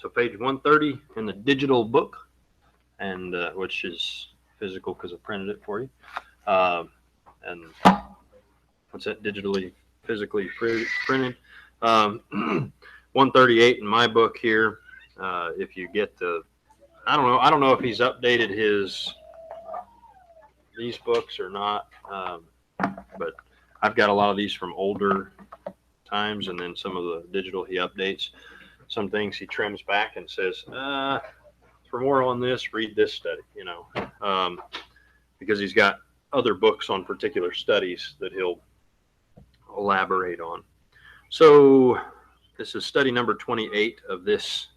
So page 130 in the digital book, and which is physical because I printed it for you. And what's that? Digitally, physically printed. 138 in my book here. If you get the, I don't know if he's updated these books or not, but I've got a lot of these from older times, and then some of the digital he updates. Some things he trims back and says, for more on this, read this study, because he's got other books on particular studies that he'll elaborate on. So this is study number 28 of this,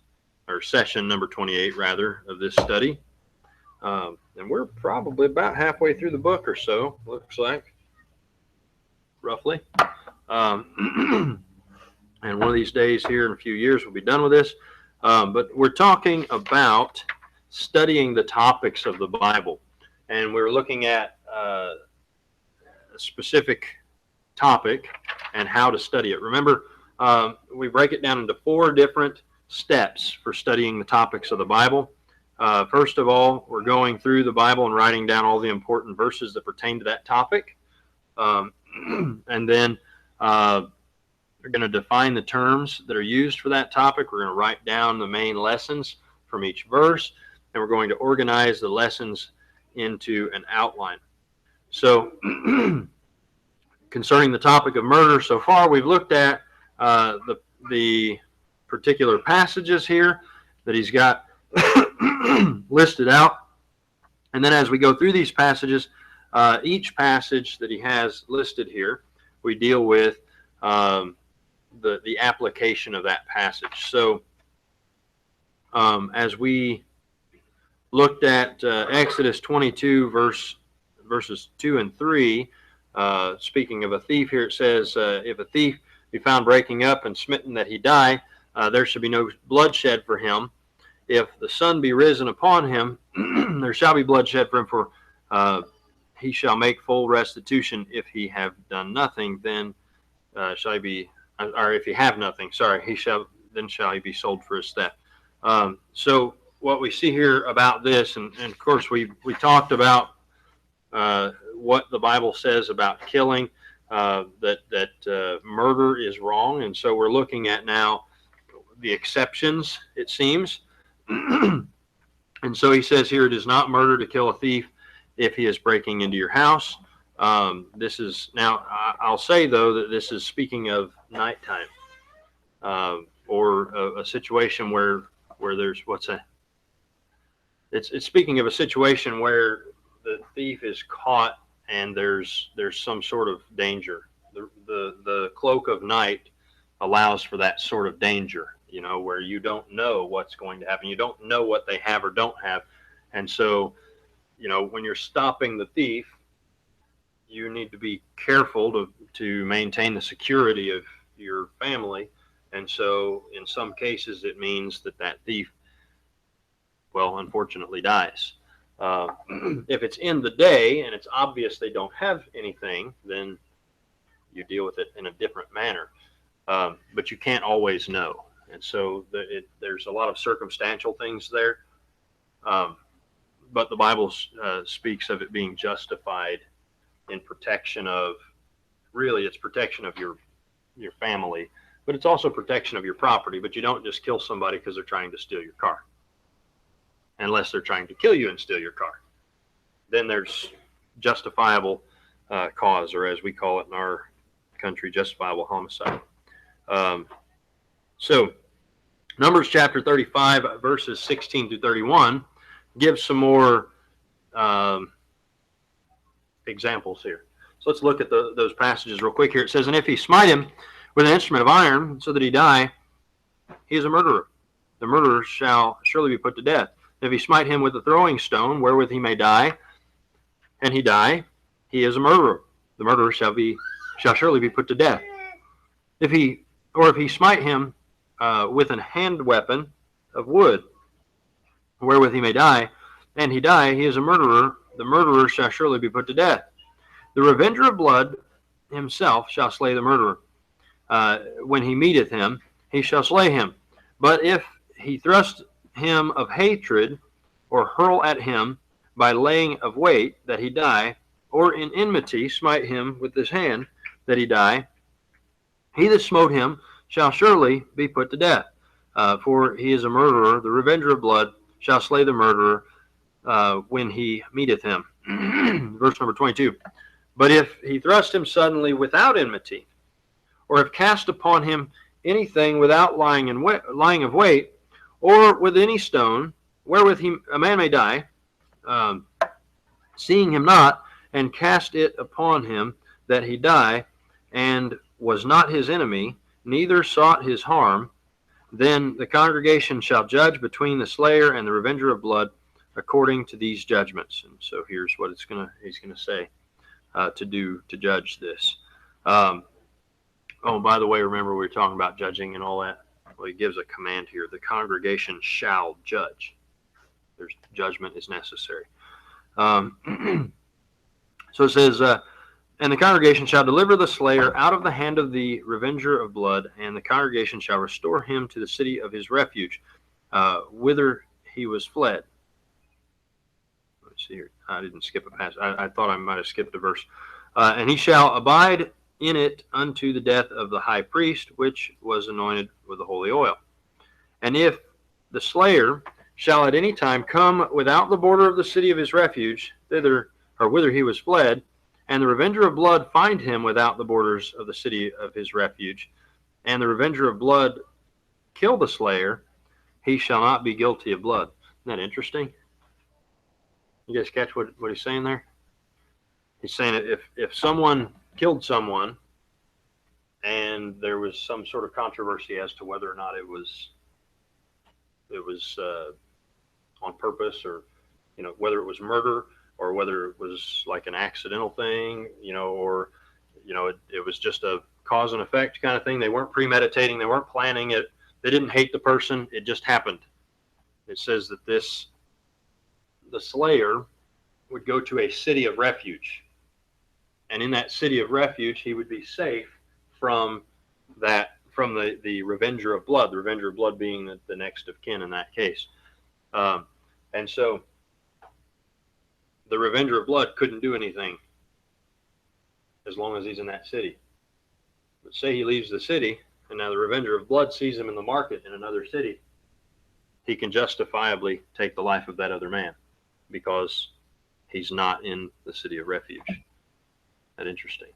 or session number 28 rather, of this study. And we're probably about halfway through the book or so, looks like, roughly. And one of these days here in a few years we'll be done with this. But we're talking about studying the topics of the Bible. And we're looking at a specific topic and how to study it. Remember, we break it down into 4 different steps for studying the topics of the Bible. First of all, we're going through the Bible and writing down all the important verses that pertain to that topic. And then we're going to define the terms that are used for that topic. We're going to write down the main lessons from each verse, and we're going to organize the lessons into an outline. So concerning the topic of murder, so far we've looked at the particular passages here that he's got listed out. And then as we go through these passages, each passage that he has listed here, we deal with the application of that passage. So as we looked at Exodus 22 verses 2 and 3, speaking of a thief here, it says, if a thief be found breaking up and smitten that he die, there shall be no bloodshed for him. If the sun be risen upon him, there shall be bloodshed for him, for he shall make full restitution. If he have done nothing, then shall he be, or if he have nothing, sorry, shall he be sold for his theft. So what we see here about this, and of course we talked about what the Bible says about killing, that murder is wrong, and so we're looking at now the exceptions, it seems. And so he says here, it is not murder to kill a thief if he is breaking into your house. This is, now I'll say though that this is speaking of nighttime, or a situation where there's, it's speaking of a situation where the thief is caught and there's some sort of danger. The cloak of night allows for that sort of danger, where you don't know what's going to happen. You don't know what they have or don't have. And so, when you're stopping the thief, you need to be careful to maintain the security of your family. And so in some cases, it means that thief, well, unfortunately dies. If it's in the day and it's obvious they don't have anything, then you deal with it in a different manner. But you can't always know. And so there's a lot of circumstantial things there. But the Bible speaks of it being justified in protection of, really it's protection of your family, but it's also protection of your property. But you don't just kill somebody because they're trying to steal your car, unless they're trying to kill you and steal your car. Then there's justifiable cause, or as we call it in our country, justifiable homicide. So Numbers chapter 35 verses 16 to 31 gives some more examples here. So let's look at those passages real quick here. It says, and if he smite him with an instrument of iron so that he die, he is a murderer. The murderer shall surely be put to death. If he smite him with a throwing stone wherewith he may die, and he die, he is a murderer. The murderer shall surely be put to death. If he smite him with an hand weapon of wood wherewith he may die, and he die, he is a murderer. The murderer shall surely be put to death. The revenger of blood himself shall slay the murderer. When he meeteth him, he shall slay him. But if he thrust him of hatred, or hurl at him by laying of weight, that he die, or in enmity smite him with his hand, that he die, he that smote him shall surely be put to death, for he is a murderer. The revenger of blood shall slay the murderer when he meeteth him. Verse number 22. But if he thrust him suddenly without enmity, or if cast upon him anything without lying of weight, or with any stone, wherewith a man may die, seeing him not, and cast it upon him that he die, and was not his enemy, neither sought his harm, then the congregation shall judge between the slayer and the revenger of blood according to these judgments. And so here's what he's gonna say to judge this. Oh, by the way, remember we were talking about judging and all that. Well, he gives a command here: the congregation shall judge. There's judgment is necessary. So it says, and the congregation shall deliver the slayer out of the hand of the revenger of blood, and the congregation shall restore him to the city of his refuge, whither he was fled. Let's see here. I didn't skip a passage. I thought I might have skipped a verse. And he shall abide in it unto the death of the high priest, which was anointed with the holy oil. And if the slayer shall at any time come without the border of the city of his refuge, thither or whither he was fled, and the revenger of blood find him without the borders of the city of his refuge, and the revenger of blood kill the slayer, he shall not be guilty of blood. Isn't that interesting? You guys catch what he's saying there? He's saying that if someone killed someone and there was some sort of controversy as to whether or not it was on purpose, or whether it was murder, or whether it was like an accidental thing, or it was just a cause and effect kind of thing. They weren't premeditating, they weren't planning it, they didn't hate the person, it just happened. It says that the slayer would go to a city of refuge, and in that city of refuge he would be safe from the revenger of blood, the revenger of blood being the next of kin in that case. And so the revenger of blood couldn't do anything as long as he's in that city. But say he leaves the city, and now the revenger of blood sees him in the market in another city, he can justifiably take the life of that other man because he's not in the city of refuge. That's interesting.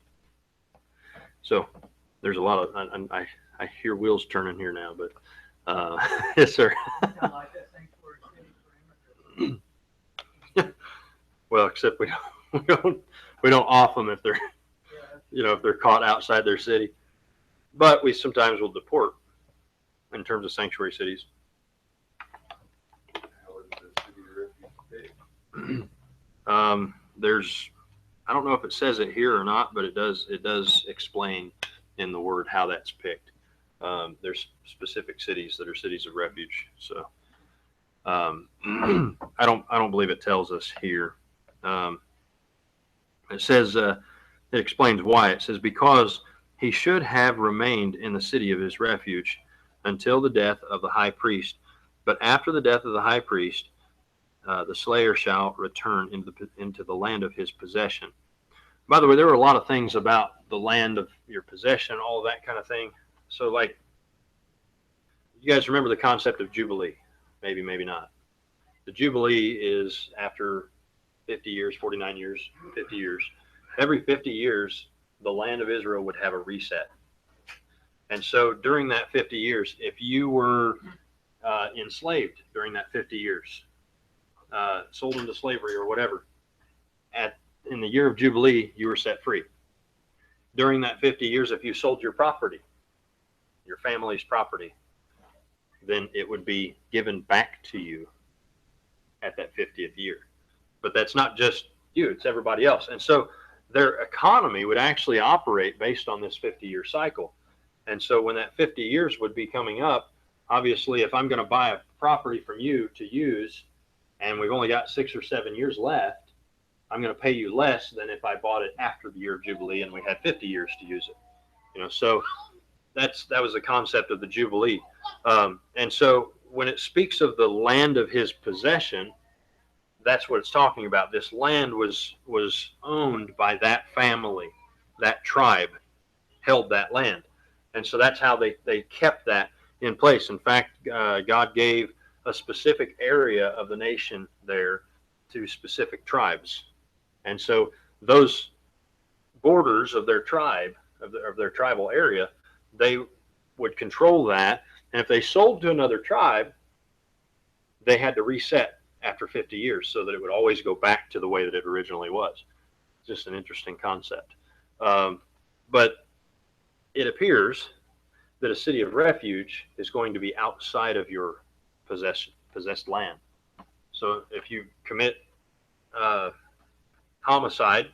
So there's a lot of, I hear wheels turning here now, but yes, sir. Well, except we don't off them if they're if they're caught outside their city, but we sometimes will deport in terms of sanctuary cities. There's, I don't know if it says it here or not, but it does explain in the word how that's picked. There's specific cities that are cities of refuge. So I don't believe it tells us here. It says it explains why. It says, because he should have remained in the city of his refuge until the death of the high priest. But after the death of the high priest, the slayer shall return into the land of his possession. By the way, there were a lot of things about the land of your possession, all of that kind of thing. So, like, you guys remember the concept of Jubilee? Maybe, maybe not. The Jubilee is after 50 years, 49 years, 50 years. Every 50 years, the land of Israel would have a reset. And so during that 50 years, if you were enslaved during that 50 years, sold into slavery or whatever, in the year of Jubilee, you were set free. During that 50 years, if you sold your property, your family's property, then it would be given back to you at that 50th year. But that's not just you, it's everybody else. And so their economy would actually operate based on this 50-year cycle. And so when that 50 years would be coming up, obviously, if I'm going to buy a property from you to use, and we've only got 6 or 7 years left, I'm going to pay you less than if I bought it after the year of Jubilee and we had 50 years to use it. So that was the concept of the Jubilee. And so when it speaks of the land of his possession, that's what it's talking about. This land was owned by that family, that tribe held that land. And so that's how they kept that in place. In fact, God gave a specific area of the nation there to specific tribes. And so those borders of their tribe, of their tribal area, they would control that. And if they sold to another tribe, they had to reset after 50 years so that it would always go back to the way that it originally was. Just an interesting concept. But it appears that a city of refuge is going to be outside of your possessed land. So if you commit homicide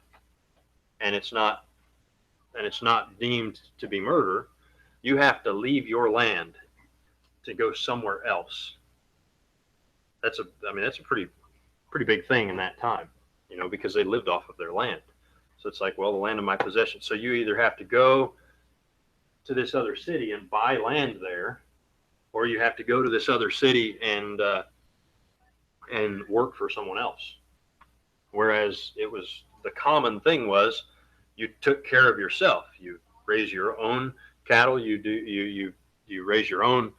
and it's not deemed to be murder, you have to leave your land to go somewhere else. That's a pretty big thing in that time, because they lived off of their land. So it's like, well, the land of my possession. So you either have to go to this other city and buy land there, or you have to go to this other city and work for someone else. Whereas it was, the common thing was, you took care of yourself. You raise your own cattle. You raise your own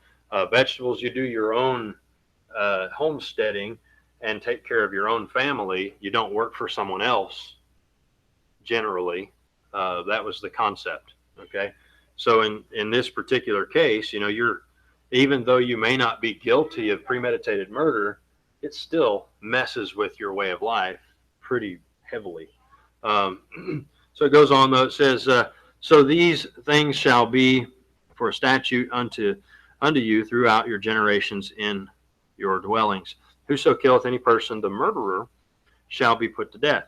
vegetables. You do your own homesteading and take care of your own family. You don't work for someone else. Generally, that was the concept. Okay, so in this particular case, even though you may not be guilty of premeditated murder, it still messes with your way of life pretty heavily. So it goes on, though. It says, so these things shall be for a statute unto you throughout your generations in your dwellings. Whoso killeth any person, the murderer, shall be put to death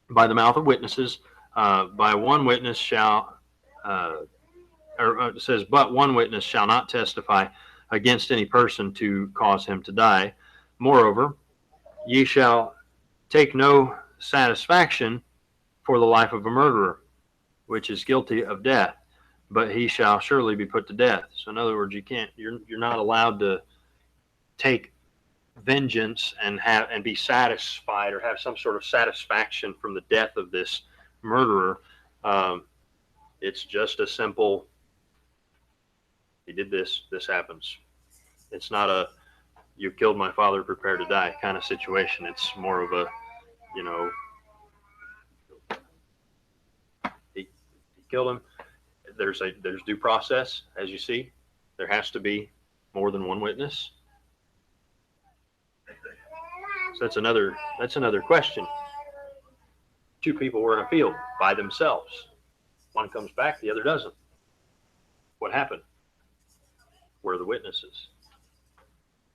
by the mouth of witnesses. By one witness shall, it says, but one witness shall not testify against any person to cause him to die. Moreover, ye shall take no satisfaction for the life of a murderer, which is guilty of death, but he shall surely be put to death. So in other words, you're not allowed to take vengeance and be satisfied or have some sort of satisfaction from the death of this murderer. It's just a simple, he did this happens. It's not a, you killed my father, prepare to die kind of situation. It's more of a, he killed him. There's due process, as you see. There has to be more than one witness. So that's another question. Two people were in a field by themselves. One comes back, the other doesn't. What happened? Where are the witnesses?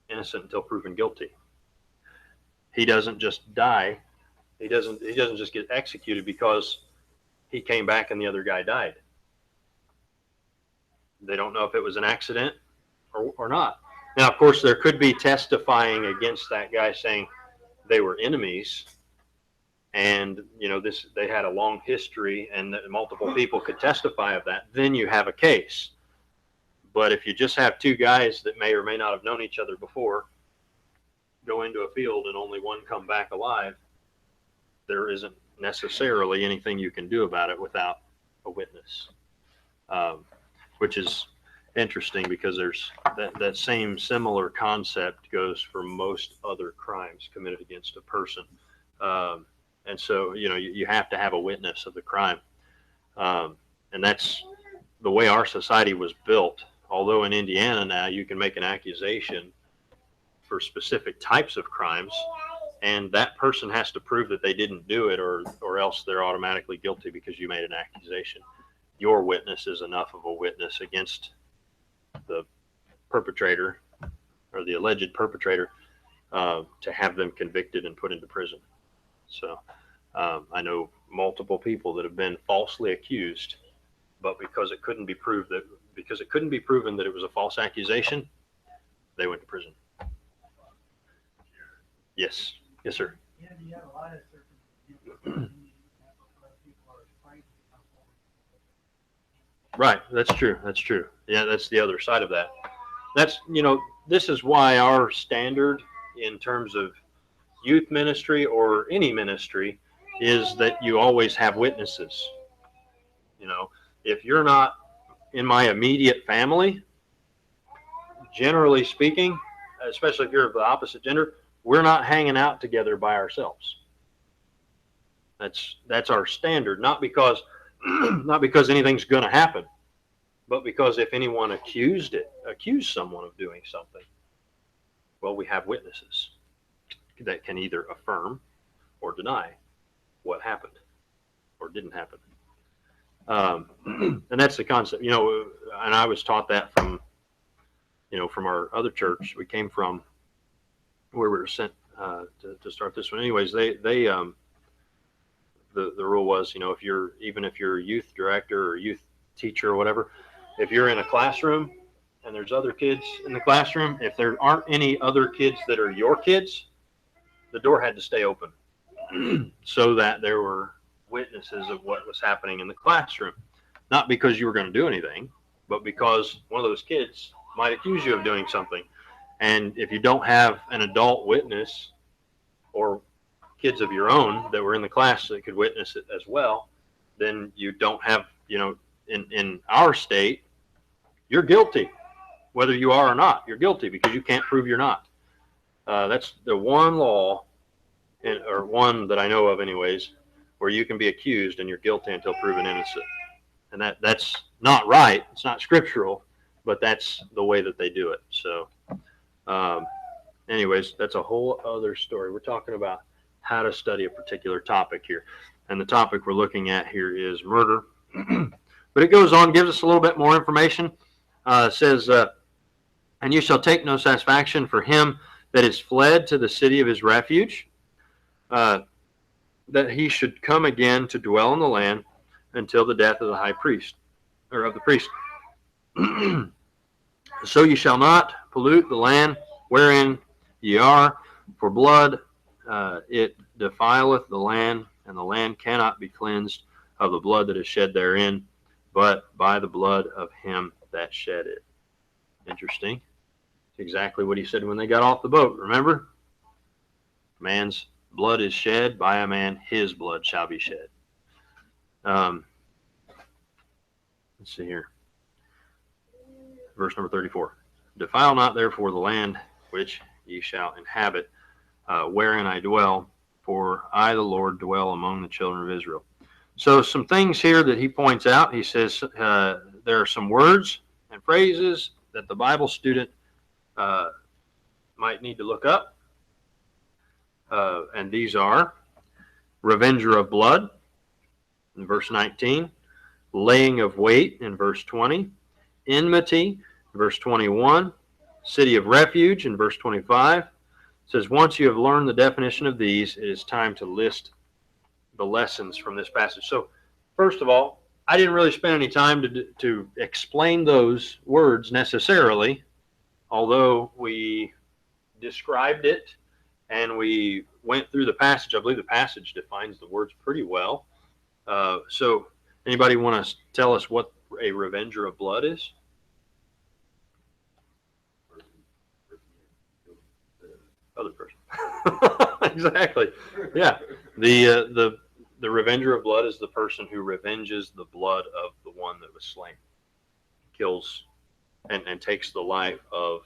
Innocent until proven guilty. He doesn't just die. He doesn't just get executed because he came back and the other guy died. They don't know if it was an accident or not. Now, of course, there could be testifying against that guy saying they were enemies, and they had a long history, and that multiple people could testify of that. Then you have a case. But if you just have two guys that may or may not have known each other before go into a field and only one come back alive, there isn't necessarily anything you can do about it without a witness, which is interesting because there's that same similar concept goes for most other crimes committed against a person. And so, you have to have a witness of the crime. And that's the way our society was built. Although in Indiana now you can make an accusation for specific types of crimes, and that person has to prove that they didn't do it, or else they're automatically guilty because you made an accusation. Your witness is enough of a witness against the perpetrator or the alleged perpetrator to have them convicted and put into prison. So I know multiple people that have been falsely accused, but because it couldn't be proven that it was a false accusation, they went to prison. Yes, sir. Yeah, you have a lot of circumstances. Right, that's true. Yeah, that's the other side of that. That's, this is why our standard in terms of youth ministry or any ministry is that you always have witnesses. You know, if you're not in my immediate family, generally speaking, especially if you're of the opposite gender, we're not hanging out together by ourselves. That's our standard, not because anything's going to happen, but because if anyone accused someone of doing something, well, we have witnesses that can either affirm or deny what happened or didn't happen. And that's the concept, you know, and I was taught that from our other church. We came from where we were sent to start this one. Anyways, the rule was, you know, if you're a youth director or youth teacher or whatever, if you're in a classroom and there's other kids in the classroom, if there aren't any other kids that are your kids, the door had to stay open so that there were witnesses of what was happening in the classroom. Not because you were going to do anything, but because one of those kids might accuse you of doing something. And if you don't have an adult witness or kids of your own that were in the class that could witness it as well, then you don't have, you know, in our state, you're guilty. Whether you are or not, you're guilty because you can't prove you're not. That's the one law, or one that I know of anyways, where you can be accused and you're guilty until proven innocent. And that's not right. It's not scriptural, but that's the way that they do it. So anyways, that's a whole other story. We're talking about how to study a particular topic here. And the topic we're looking at here is murder. But it goes on, gives us a little bit more information. It says, and you shall take no satisfaction for him that is fled to the city of his refuge, that he should come again to dwell in the land until the death of the high priest, or of the priest. So you shall not pollute the land wherein ye are, for blood it defileth the land, and the land cannot be cleansed of the blood that is shed therein, but by the blood of him that shed it. Interesting. It's exactly what he said when they got off the boat. Remember? Man's blood is shed, by a man his blood shall be shed. Let's see here. Verse number 34. Defile not therefore the land which ye shall inhabit, wherein I dwell, for I the Lord dwell among the children of Israel. So some things here that he points out. He says there are some words and phrases that the Bible student might need to look up. And these are revenger of blood in verse 19, laying of wait in verse 20, enmity verse 21, city of refuge in verse 25. It says, once you have learned the definition of these, it is time to list the lessons from this passage. So first of all, I didn't really spend any time to explain those words necessarily, although we described it and we went through the passage. I believe the passage defines the words pretty well. So anybody want to tell us what a revenger of blood is? Other person. Exactly. Yeah. The revenger of blood is the person who revenges the blood of the one that was slain, kills and takes the life of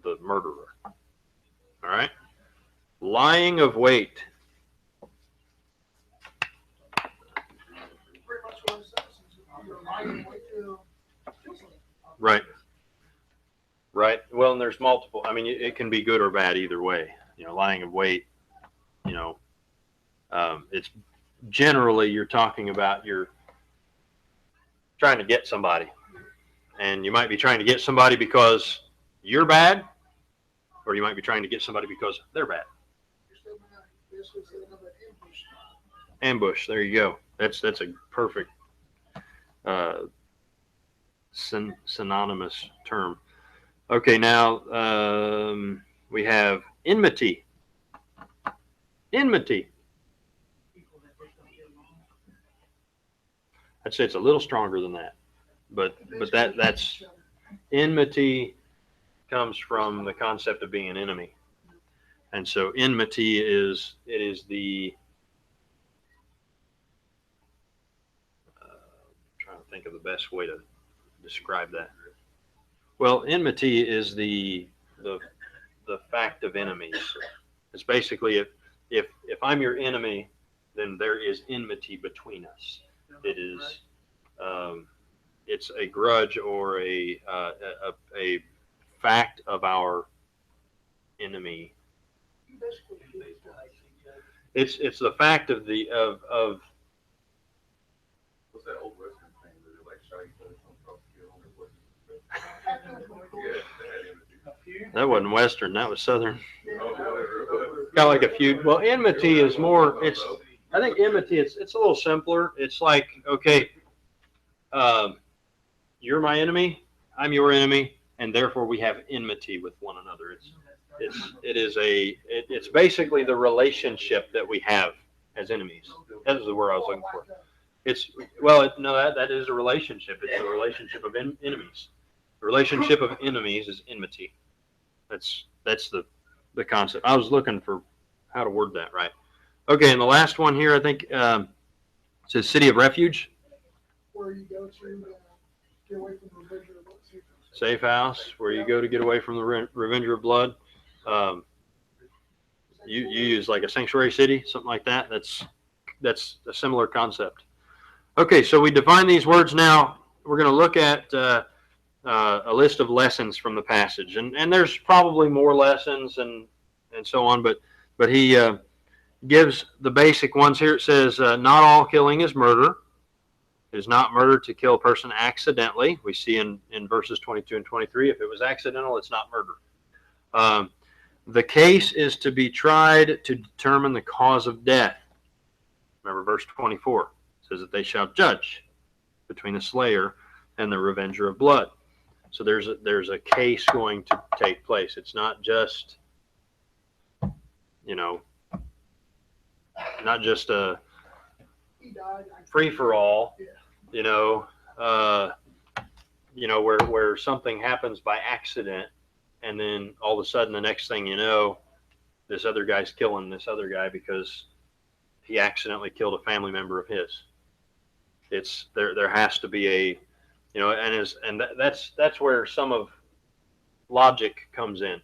the murderer. All right. Lying of wait. Right. Right. Well, and there's multiple. I mean, it can be good or bad either way. You know, lying of wait. You know, it's generally you're talking about you're trying to get somebody, and you might be trying to get somebody because you're bad, or you might be trying to get somebody because they're bad. Ambush. There you go. That's a perfect synonymous term. Okay, now we have enmity. Enmity. I'd say it's a little stronger than that, but that's enmity comes from the concept of being an enemy. And so enmity is the trying to think of the best way to describe that. Well, enmity is the fact of enemies. It's basically if I'm your enemy, then there is enmity between us. It is it's a grudge or a fact of our enemy. It's the fact of What's that old Western thing? Like shy that wasn't Western, that was Southern. Kind of like a feud. Well, enmity is more. I think enmity. It's a little simpler. It's like, okay, you're my enemy, I'm your enemy, and therefore we have enmity with one another. It's basically the relationship that we have as enemies. That is the word I was looking for. That is a relationship. It's a relationship of enemies. The relationship of enemies is enmity. That's the concept. I was looking for how to word that right. Okay, and the last one here, I think, says City of Refuge. Where you go to get away from the Revenger of Blood. Safe house, where you go to get away from the Revenger of Blood. You use like a sanctuary city, something like that. That's a similar concept. Okay, so we define these words now. We're going to look at a list of lessons from the passage, and there's probably more lessons and so on, but he gives the basic ones here. It says, not all killing is murder. It is not murder to kill a person accidentally. We see in verses 22 and 23, if it was accidental, it's not murder. The case is to be tried to determine the cause of death. Remember verse 24 says that they shall judge between the slayer and the revenger of blood. So there's a case going to take place. It's not just, not just a free-for-all, where something happens by accident, and then all of a sudden the next thing you know, this other guy's killing this other guy because he accidentally killed a family member of his. It's there has to be that's where some of logic comes in.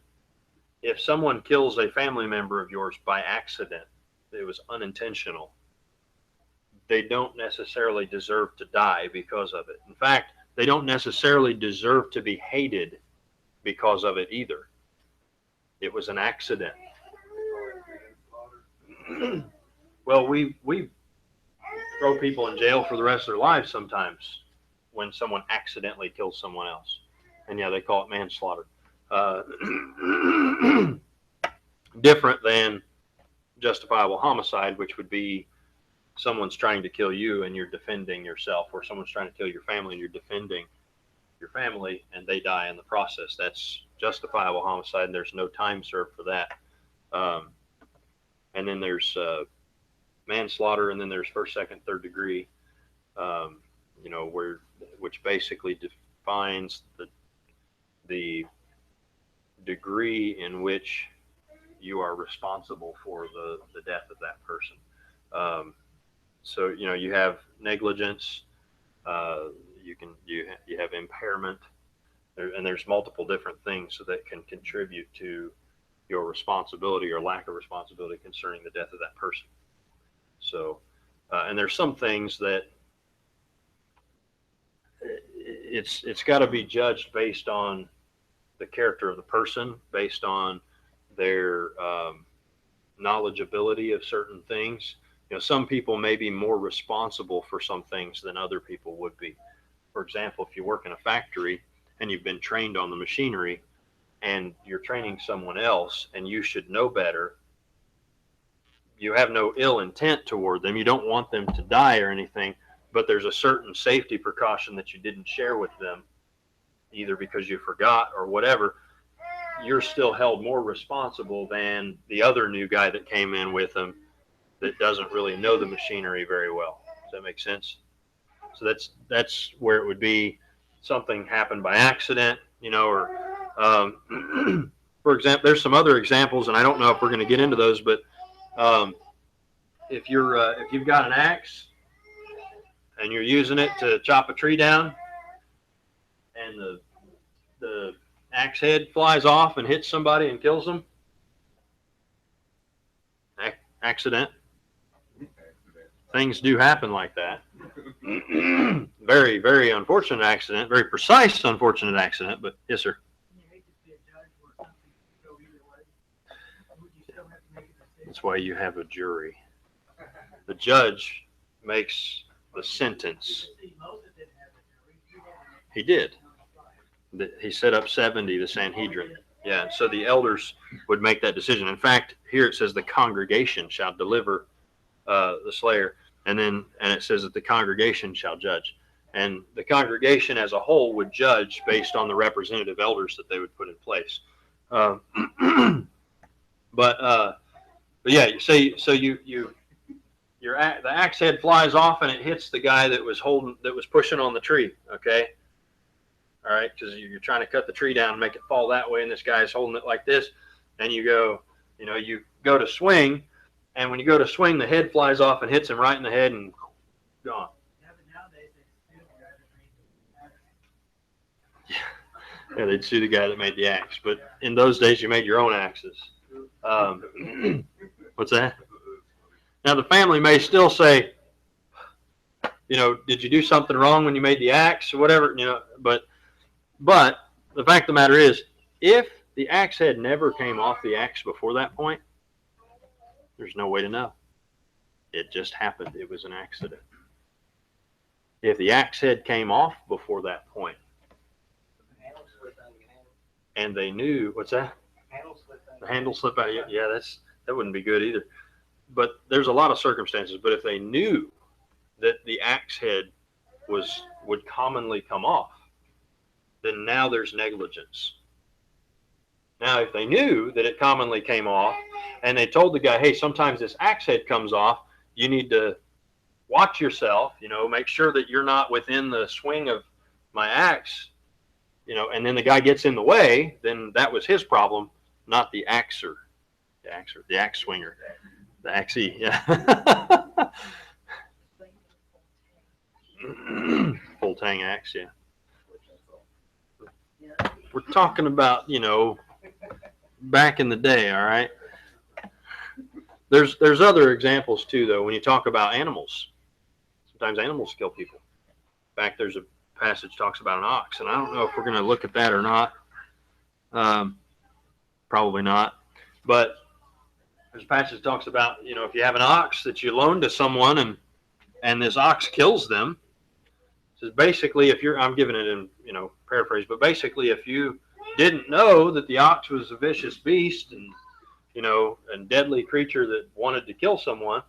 If someone kills a family member of yours by accident, it was unintentional, they don't necessarily deserve to die because of it. In fact, they don't necessarily deserve to be hated because of it either. It was an accident. Well, we throw people in jail for the rest of their lives sometimes when someone accidentally kills someone else. And yeah, they call it manslaughter. Different than justifiable homicide, which would be someone's trying to kill you and you're defending yourself, or someone's trying to kill your family and you're defending your family and they die in the process. That's justifiable homicide, and there's no time served for that. And then there's manslaughter, and then there's first, second, third degree, which basically defines the degree in which you are responsible for the death of that person. So you have negligence, you have impairment, and there's multiple different things that can contribute to your responsibility or lack of responsibility concerning the death of that person. So, and there's some things that it's got to be judged based on the character of the person, based on their knowledgeability of certain things. Some people may be more responsible for some things than other people would be. For example, if you work in a factory and you've been trained on the machinery and you're training someone else and you should know better, you have no ill intent toward them. You don't want them to die or anything, but there's a certain safety precaution that you didn't share with them, either because you forgot or whatever. You're still held more responsible than the other new guy that came in with them that doesn't really know the machinery very well. Does that make sense? So that's where it would be something happened by accident, or For example, there's some other examples, and I don't know if we're going to get into those, but if you've got an axe and you're using it to chop a tree down, and the axe head flies off and hits somebody and kills them, accident. Things do happen like that. Very, very unfortunate accident. Very precise, unfortunate accident. But yes, sir. That's why you have a jury. The judge makes the sentence. He did. He set up 70, the Sanhedrin. Yeah, so the elders would make that decision. In fact, here it says the congregation shall deliver the slayer, and it says that the congregation shall judge. And the congregation as a whole would judge based on the representative elders that they would put in place. But yeah, the axe head flies off and it hits the guy that was pushing on the tree. Okay, all right, because you're trying to cut the tree down and make it fall that way, and this guy's holding it like this, and you go to swing, and when you go to swing, the head flies off and hits him right in the head and gone. Yeah, they'd sue the guy that made the axe, but in those days you made your own axes. What's that? Now the family may still say, did you do something wrong when you made the axe or whatever, but the fact of the matter is, if the axe head never came off the axe before that point, there's no way to know. It just happened. It was an accident. If the axe head came off before that point, and they knew, what's that? The handle slipped out. Yeah, that wouldn't be good either. But there's a lot of circumstances. But if they knew that the axe head would commonly come off, then now there's negligence. Now, if they knew that it commonly came off, and they told the guy, hey, sometimes this axe head comes off, you need to watch yourself, make sure that you're not within the swing of my axe, and then the guy gets in the way, then that was his problem, not the axer. The axe swinger. The axee, yeah. Full tang axe, yeah. We're talking about, back in the day, all right? There's other examples too, though, when you talk about animals. Sometimes animals kill people. In fact, there's a passage talks about an ox, and I don't know if we're going to look at that or not. Probably not. But there's a passage that talks about, if you have an ox that you loan to someone and this ox kills them, it says basically I'm giving it in, paraphrase, but basically if you didn't know that the ox was a vicious beast and, and deadly creature that wanted to kill someone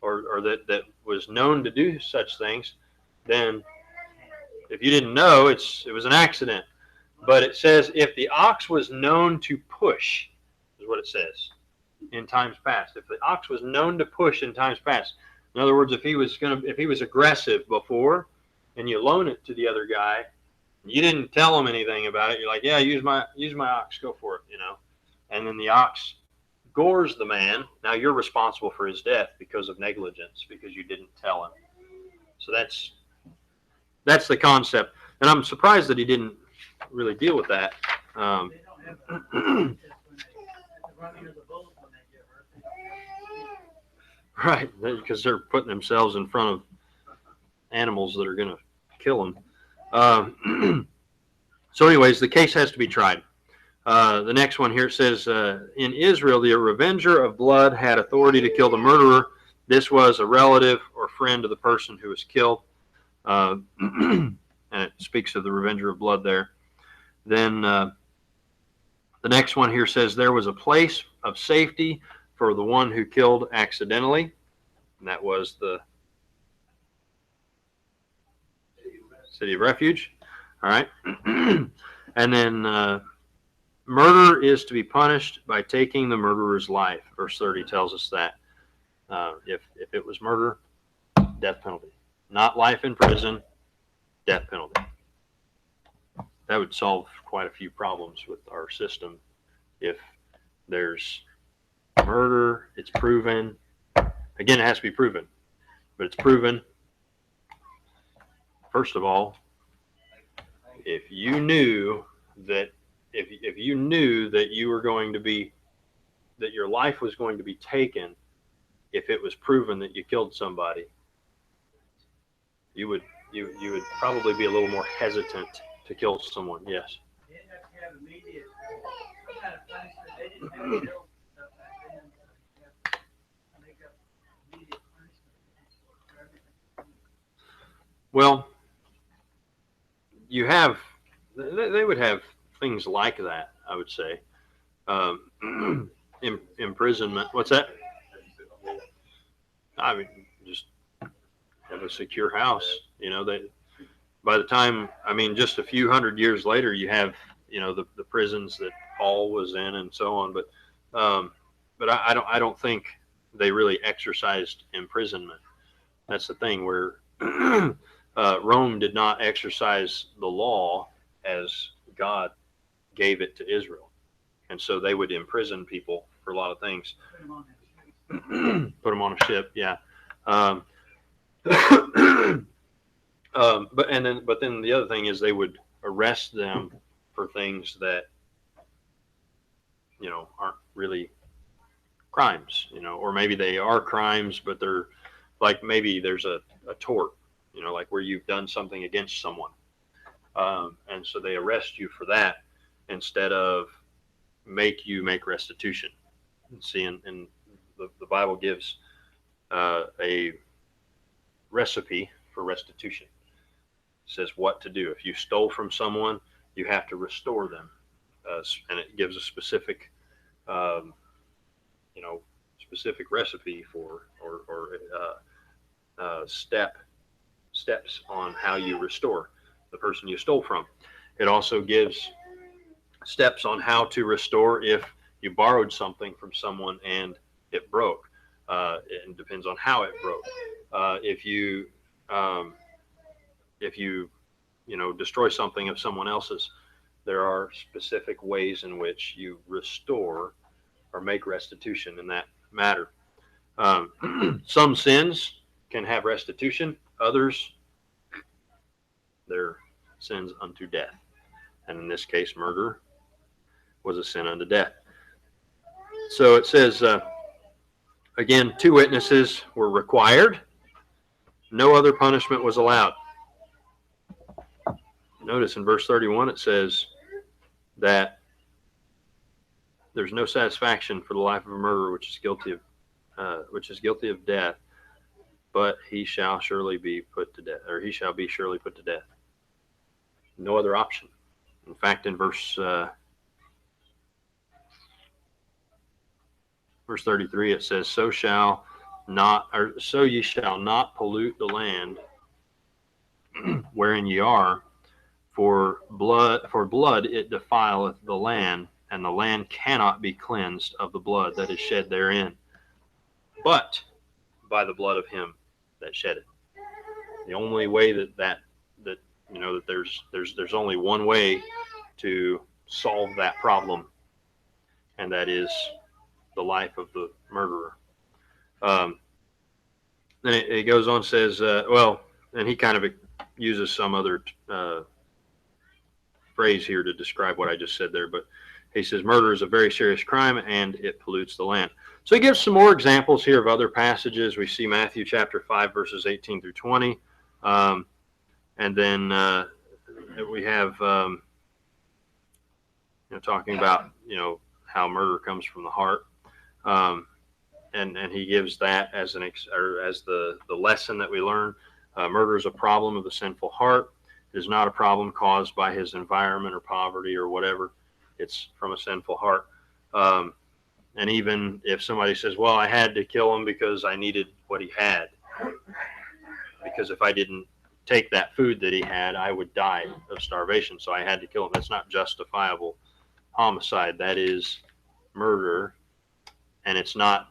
or that was known to do such things, then if you didn't know, it was an accident. But it says if the ox was known to push, is what it says, in times past. If the ox was known to push in times past, in other words, if he was aggressive before, and you loan it to the other guy, you didn't tell him anything about it. You're like, yeah, use my ox, go for it, And then the ox gores the man. Now you're responsible for his death because of negligence, because you didn't tell him. So that's the concept, and I'm surprised that he didn't really deal with that. Right, because they're putting themselves in front of animals that are going to kill them. So anyways, the case has to be tried. The next one here says, in Israel, the revenger of blood had authority to kill the murderer. This was a relative or friend of the person who was killed. And it speaks of the revenger of blood there. Then the next one here says there was a place of safety for the one who killed accidentally, and that was the city of Refuge. All right. And then murder is to be punished by taking the murderer's life. Verse 30 tells us that. If it was murder, death penalty. Not life in prison, death penalty. That would solve quite a few problems with our system. If there's murder, it's proven. Again, it has to be proven, but it's proven. First of all, if you knew that if you knew that you were going to be, that your life was going to be taken if it was proven that you killed somebody, you would probably be a little more hesitant to kill someone. Yes. They didn't have to have immediate kind of punishment. They didn't have to kill stuff back then. You have to make up immediate punishment for everything. Well, you have, they would have things like that, I would say. Imprisonment. What's that? I mean, just have a secure house. You know, they, by the time, I mean, just a few hundred years later, you have, you know, the prisons that Paul was in and so on. But I don't think they really exercised imprisonment. That's the thing, where Rome did not exercise the law as God gave it to Israel. And so they would imprison people for a lot of things. Put them on a ship, yeah. But then the other thing is they would arrest them for things that, you know, aren't really crimes, you know, or maybe they are crimes, but they're like, maybe there's a tort, you know, like where you've done something against someone. And so they arrest you for that instead of make restitution. See, and the Bible gives a recipe for restitution. It says what to do. If you stole from someone, you have to restore them. And it gives a specific, you know, specific recipe for, or steps on how you restore the person you stole from. It also gives steps on how to restore if you borrowed something from someone and it broke. It depends on how it broke. If you you know, destroy something of someone else's, there are specific ways in which you restore or make restitution in that matter. Some sins can have restitution. Others, they're sins unto death. And in this case, murder was a sin unto death. So it says, again, 2 witnesses were required. No other punishment was allowed. Notice in verse 31 it says that there's no satisfaction for the life of a murderer which is guilty of death, but he shall surely be put to death, or he shall be surely put to death. No other option. In fact, in verse 33 it says, so ye shall not pollute the land wherein ye are, for blood it defileth the land, and the land cannot be cleansed of the blood that is shed therein, but by the blood of him that shed it. The only way that you know, that there's only one way to solve that problem, and that is the life of the murderer. Then it goes on, says, well, and he kind of uses some other phrase here to describe what I just said there, but he says murder is a very serious crime and it pollutes the land. So he gives some more examples here of other passages. We see Matthew chapter 5 verses 18 through 20, and then we have you know, talking about, you know, how murder comes from the heart, and he gives that as as the lesson that we learn. Murder is a problem of the sinful heart. It is not a problem caused by his environment or poverty or whatever. It's from a sinful heart. And even if somebody says, well, I had to kill him because I needed what he had, because if I didn't take that food that he had, I would die of starvation, so I had to kill him. That's not justifiable homicide. That is murder, and it's not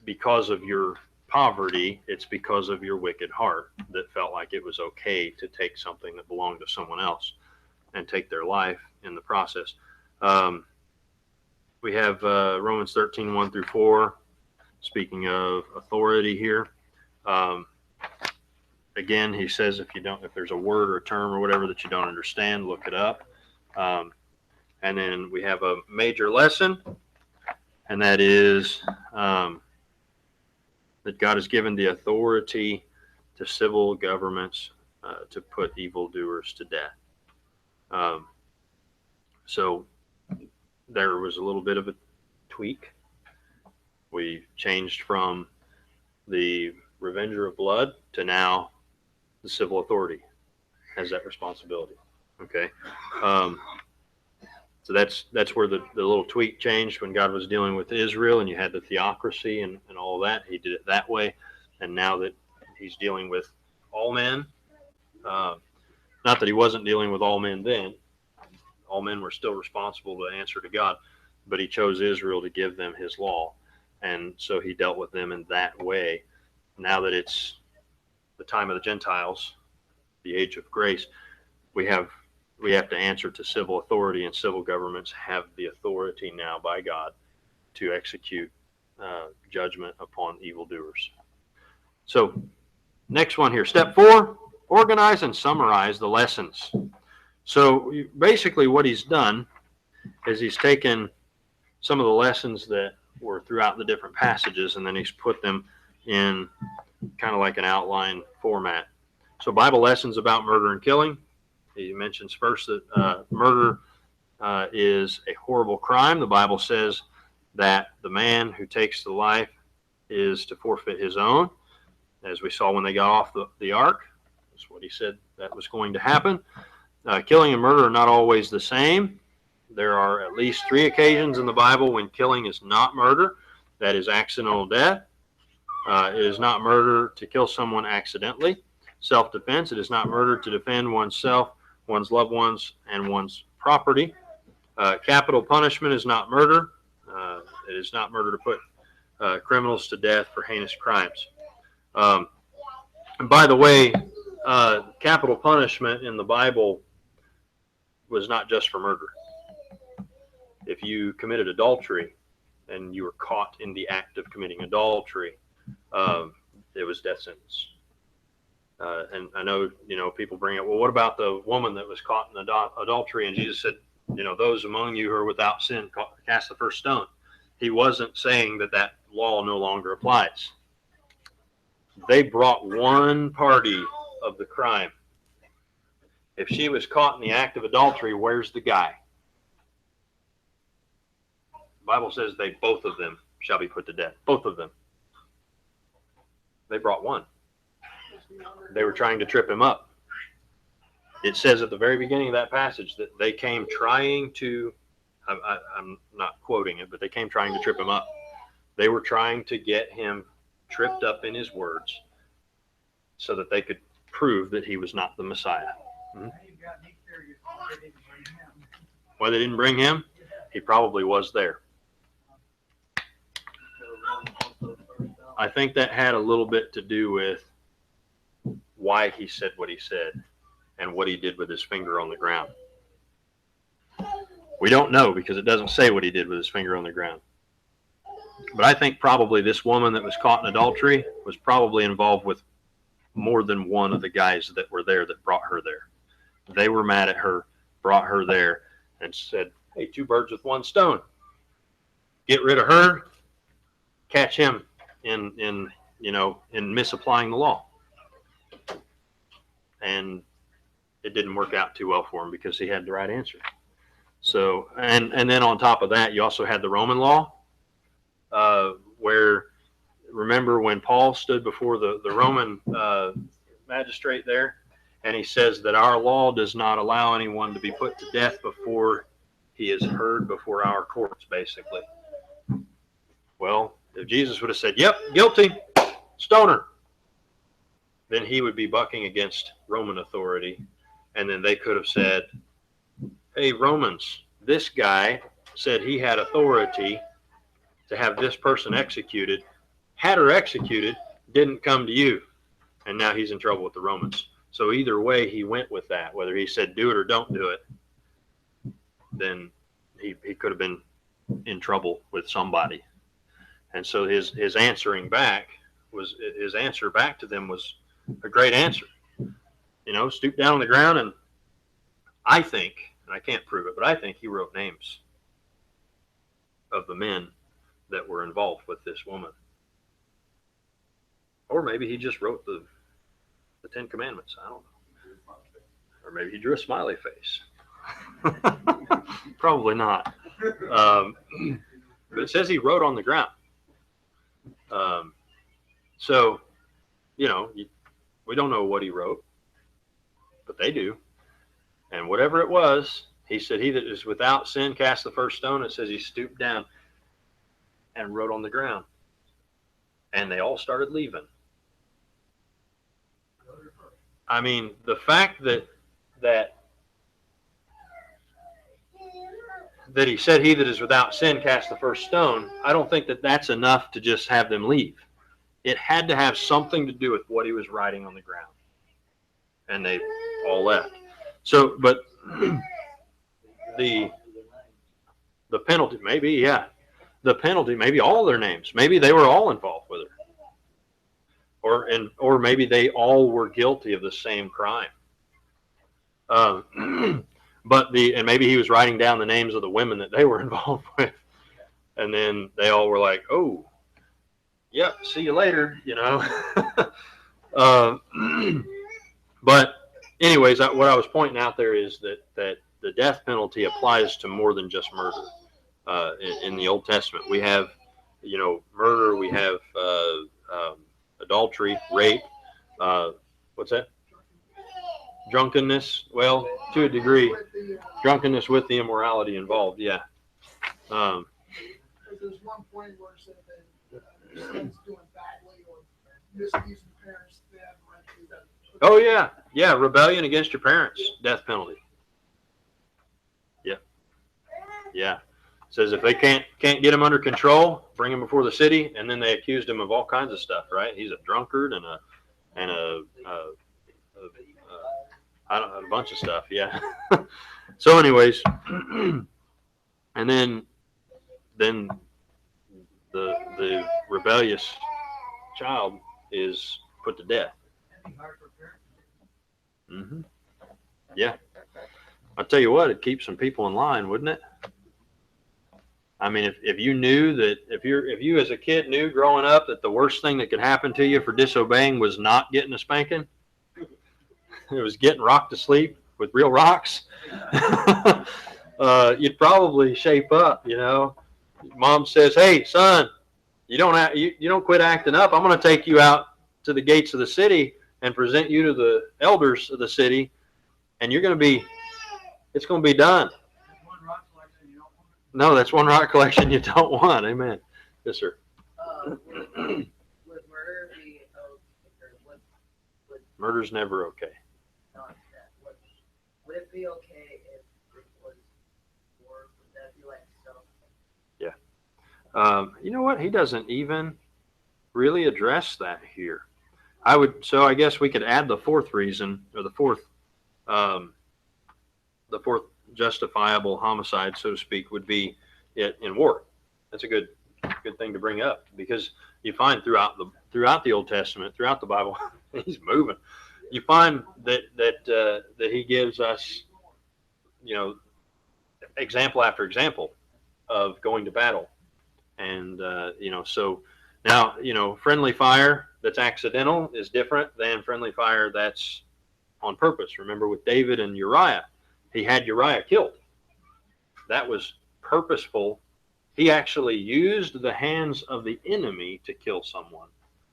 because of your poverty, it's because of your wicked heart that felt like it was okay to take something that belonged to someone else. and take their life in the process. We have Romans 13, 1 through 4, speaking of authority here. Again, he says if there's a word or a term or whatever that you don't understand, look it up. And then we have a major lesson, and that is that God has given the authority to civil governments to put evildoers to death. So there was a little bit of a tweak. We changed from the revenger of blood to now the civil authority has that responsibility. Okay. So that's where the little tweak changed when God was dealing with Israel, and you had the theocracy and all of that. He did it that way. And now that he's dealing with all men, not that he wasn't dealing with all men then, all men were still responsible to answer to God, but he chose Israel to give them his law. And so he dealt with them in that way. Now that it's the time of the Gentiles, the age of grace, we have to answer to civil authority, and civil governments have the authority now by God to execute judgment upon evildoers. So next one here, step 4, organize and summarize the lessons. So basically what he's done is he's taken some of the lessons that were throughout the different passages, and then he's put them in kind of like an outline format. So Bible lessons about murder and killing. He mentions first that murder is a horrible crime. The Bible says that the man who takes the life is to forfeit his own, as we saw when they got off the ark. That's what he said that was going to happen. Killing and murder are not always the same. There are at least 3 occasions in the Bible when killing is not murder. That is accidental death. It is not murder to kill someone accidentally. Self-defense. It is not murder to defend oneself, one's loved ones, and one's property. Capital punishment is not murder. It is not murder to put criminals to death for heinous crimes. And by the way, capital punishment in the Bible was not just for murder. If you committed adultery and you were caught in the act of committing adultery, it was death sentence. And I know, people bring up, well, what about the woman that was caught in adultery? And Jesus said, those among you who are without sin, cast the first stone. He wasn't saying that law no longer applies. They brought one party of the crime. If she was caught in the act of adultery, where's the guy? The Bible says both of them shall be put to death. Both of them. They brought one. They were trying to trip him up. It says at the very beginning of that passage that they came trying to, I'm not quoting it, but they came trying to trip him up. They were trying to get him tripped up in his words so that they could prove that he was not the Messiah. Mm-hmm. Why they didn't bring him? He probably was there. I think that had a little bit to do with why he said what he said and what he did with his finger on the ground. We don't know because it doesn't say what he did with his finger on the ground. But I think probably this woman that was caught in adultery was probably involved with more than one of the guys that were there that brought her there. They were mad at her, brought her there, and said, hey, 2 birds with 1 stone. Get rid of her, catch him in misapplying the law. And it didn't work out too well for him because he had the right answer. So, and then on top of that, you also had the Roman law, where, remember when Paul stood before the Roman magistrate there, and he says that our law does not allow anyone to be put to death before he is heard before our courts, basically. Well, if Jesus would have said, yep, guilty, stone her, then he would be bucking against Roman authority. And then they could have said, hey, Romans, this guy said he had authority to have this person executed, had her executed, didn't come to you. And now he's in trouble with the Romans. So either way, he went with that, whether he said do it or don't do it. then he could have been in trouble with somebody. And so his answer back to them was a great answer. Stoop down on the ground, and I think, and I can't prove it, but I think he wrote names of the men that were involved with this woman. Or maybe he just wrote the Ten Commandments. I don't know. Or maybe he drew a smiley face. Probably not. But it says he wrote on the ground. So, we don't know what he wrote, but they do. And whatever it was, he said, he that is without sin cast the first stone. It says he stooped down and wrote on the ground. And they all started leaving. I mean, the fact that he said, he that is without sin cast the first stone, I don't think that that's enough to just have them leave. It had to have something to do with what he was writing on the ground. And they all left. So, but the penalty, maybe, yeah. The penalty, maybe all their names. Maybe they were all involved with her. Or maybe they all were guilty of the same crime. And maybe he was writing down the names of the women that they were involved with. And then they all were like, oh, yep, see you later, But anyways, what I was pointing out there is that the death penalty applies to more than just murder. In the Old Testament, we have, murder, we have adultery, rape, what's that? Drunkenness. Well, to a degree, drunkenness with the immorality involved. Yeah. There's one point where it said that son's doing badly or misusing parents' they have right to do that. Oh yeah, rebellion against your parents, death penalty. Yeah. Says if they can't get him under control, bring him before the city, and then they accused him of all kinds of stuff. Right? He's a drunkard and a bunch of stuff. Yeah. So, anyways, and then the rebellious child is put to death. Mm-hmm. Yeah. I'll tell you what, it'd keep some people in line, wouldn't it? I mean, if you knew that, if you as a kid knew growing up that the worst thing that could happen to you for disobeying was not getting a spanking, it was getting rocked to sleep with real rocks, you'd probably shape up. Mom says, "Hey, son, you don't quit acting up. I'm going to take you out to the gates of the city and present you to the elders of the city, and it's going to be done." No, that's one rock collection you don't want. Amen. Yes, sir. Would murder be okay? Murder's never okay. Not that. Would it be okay if it was war? Would that be like self? Yeah. You know what? He doesn't even really address that here. I guess we could add the fourth reason, or the fourth justifiable homicide, so to speak, would be it in war. That's a good thing to bring up, because you find throughout the Old Testament, throughout the Bible, he's moving. You find that he gives us, example after example of going to battle, and so now friendly fire that's accidental is different than friendly fire that's on purpose. Remember with David and Uriah. He had Uriah killed. That was purposeful. He actually used the hands of the enemy to kill someone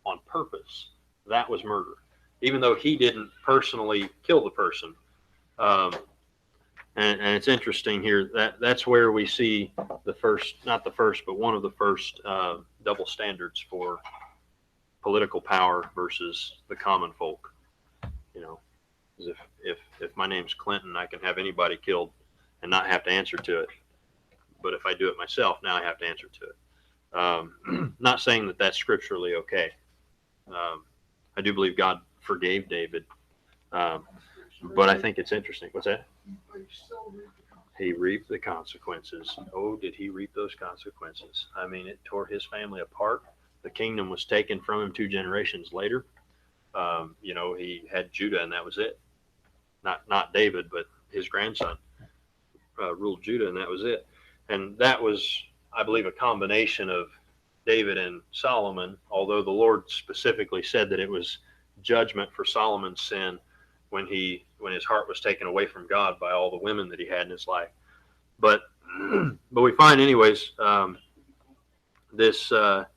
on purpose. That was murder, even though he didn't personally kill the person. And it's interesting here that's where we see not the first, but one of the first double standards for political power versus the common folk. If my name's Clinton, I can have anybody killed and not have to answer to it. But if I do it myself, now I have to answer to it. Not saying that that's scripturally okay. I do believe God forgave David. But I think it's interesting. What's that? he reaped the consequences. Oh, did he reap those consequences? I mean, it tore his family apart. The kingdom was taken from him 2 generations later. He had Judah, and that was it. Not David, but his grandson ruled Judah, and that was it. And that was, I believe, a combination of David and Solomon, although the Lord specifically said that it was judgment for Solomon's sin when his heart was taken away from God by all the women that he had in his life. But we find anyways, this, that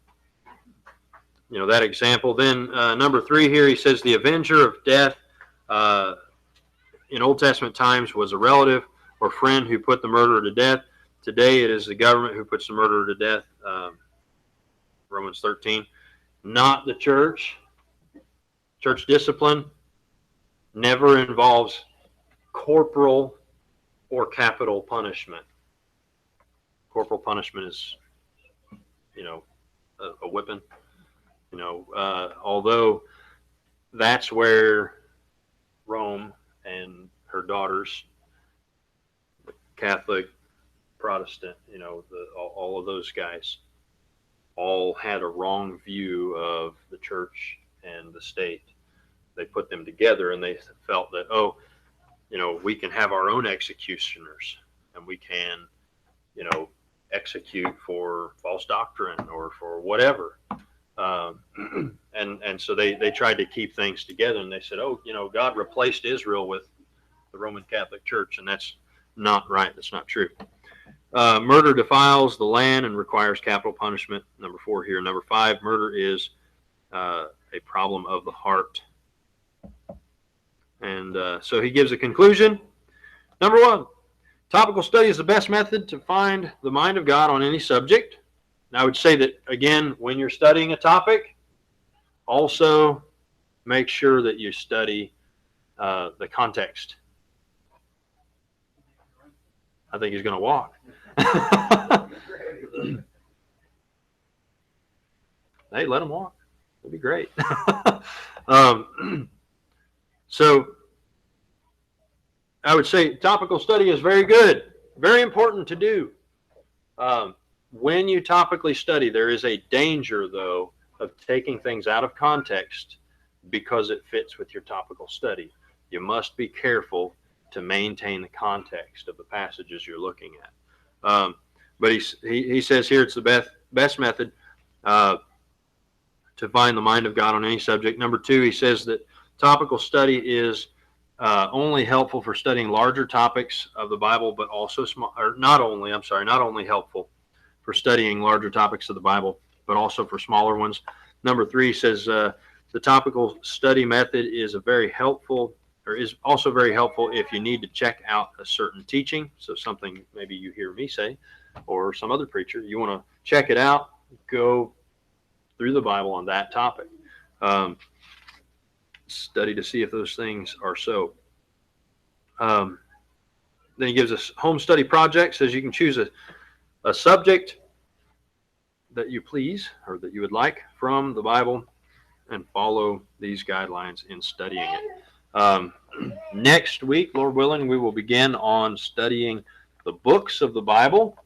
example. Then number 3 here, he says the avenger of death in Old Testament times was a relative or friend who put the murderer to death. Today it is the government who puts the murderer to death. Romans 13. Not the church. Church discipline never involves corporal or capital punishment. Corporal punishment is, a whipping. Although that's where Rome and her daughters, the Catholic, Protestant, all of those guys, all had a wrong view of the church and the state. They put them together, and they felt that, we can have our own executioners, and we can, execute for false doctrine or for whatever. And so they tried to keep things together, and they said, God replaced Israel with the Roman Catholic Church, and that's not right. That's not true. Murder defiles the land and requires capital punishment. Number 4 here. Number 5, murder is a problem of the heart. And so he gives a conclusion. Number 1, topical study is the best method to find the mind of God on any subject. And I would say that, again, when you're studying a topic, also make sure that you study the context. I think he's going to walk. Hey, let him walk. It'd be great. So I would say topical study is very good, very important to do. When you topically study, there is a danger, though, of taking things out of context because it fits with your topical study. You must be careful to maintain the context of the passages you're looking at. But he says here it's the best method to find the mind of God on any subject. Number 2, he says that topical study is only helpful for studying larger topics of the Bible, but also not only helpful for studying larger topics of the Bible, but also for smaller ones. Number 3 says the topical study method is also very helpful if you need to check out a certain teaching. So something maybe you hear me say, or some other preacher, you want to check it out, go through the Bible on that topic. Study to see if those things are so. Then he gives us home study project, says you can choose a subject that you please or that you would like from the Bible and follow these guidelines in studying it. Next week, Lord willing, we will begin on studying the books of the Bible.